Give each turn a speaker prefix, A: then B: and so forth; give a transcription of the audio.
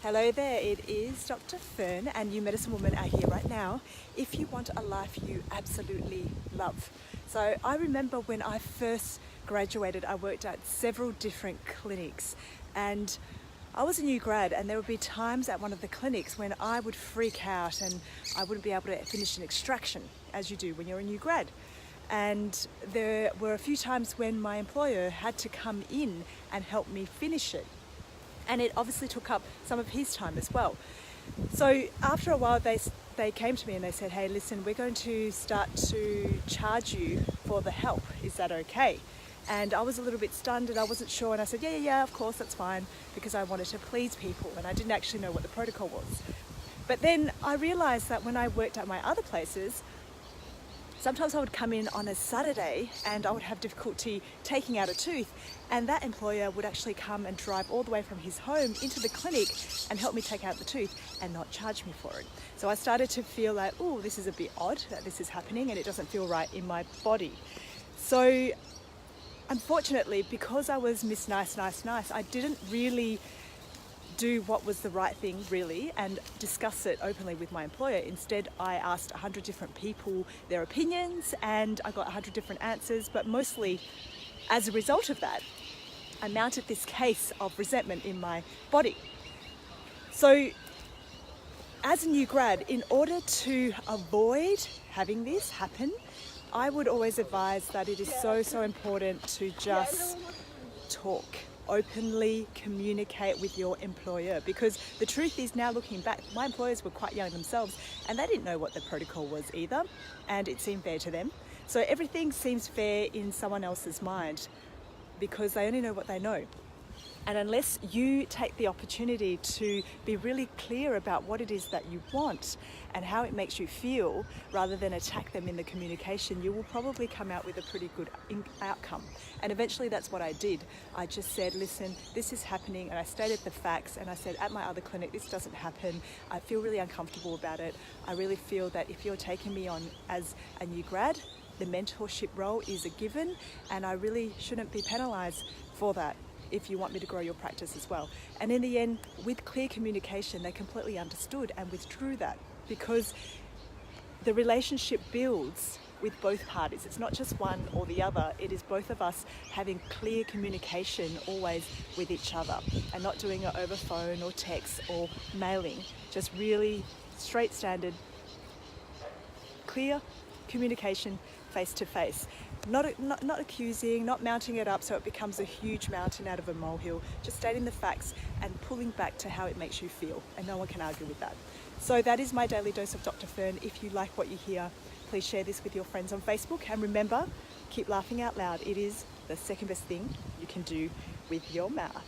A: Hello there, it is Dr. Fern and You Medicine Woman are here right now if you want a life you absolutely love. So I remember when I first graduated, I worked at several different clinics and I was a new grad, and there would be times at one of the clinics when I would freak out and I wouldn't be able to finish an extraction, as you do when you're a new grad. And there were a few times when my employer had to come in and help me finish it. And it obviously took up some of his time as well. So after a while they came to me and they said, hey, listen, we're going to start to charge you for the help. Is that okay? And I was a little bit stunned and I wasn't sure, and I said, yeah, of course, that's fine, because I wanted to please people and I didn't actually know what the protocol was. But then I realized that when I worked at my other places, sometimes I would come in on a Saturday and I would have difficulty taking out a tooth, and that employer would actually come and drive all the way from his home into the clinic and help me take out the tooth and not charge me for it. So I started to feel like, oh, this is a bit odd that this is happening and it doesn't feel right in my body. So unfortunately, because I was Miss Nice, I didn't really do what was the right thing really and discuss it openly with my employer. Instead, I asked 100 different people their opinions and I got 100 different answers, but mostly as a result of that, I mounted this case of resentment in my body. So as a new grad, in order to avoid having this happen, I would always advise that it is so important to just talk openly, communicate with your employer, because the truth is, now looking back, my employers were quite young themselves and they didn't know what the protocol was either, and it seemed fair to them. So everything seems fair in someone else's mind because they only know what they know. And unless you take the opportunity to be really clear about what it is that you want and how it makes you feel, rather than attack them in the communication, you will probably come out with a pretty good outcome. And eventually that's what I did. I just said, listen, this is happening, and I stated the facts, and I said, at my other clinic, this doesn't happen. I feel really uncomfortable about it. I really feel that if you're taking me on as a new grad, the mentorship role is a given, and I really shouldn't be penalised for that if you want me to grow your practice as well. And in the end, with clear communication, they completely understood and withdrew that, because the relationship builds with both parties. It's not just one or the other, it is both of us having clear communication always with each other and not doing it over phone or text or mailing, just really straight standard, clear communication face to face. Not accusing, not mounting it up so it becomes a huge mountain out of a molehill, just stating the facts and pulling back to how it makes you feel, and no one can argue with that. So that is my daily dose of Dr. Fern. If you like what you hear, please share this with your friends on Facebook, and remember, keep laughing out loud. It is the second best thing you can do with your mouth.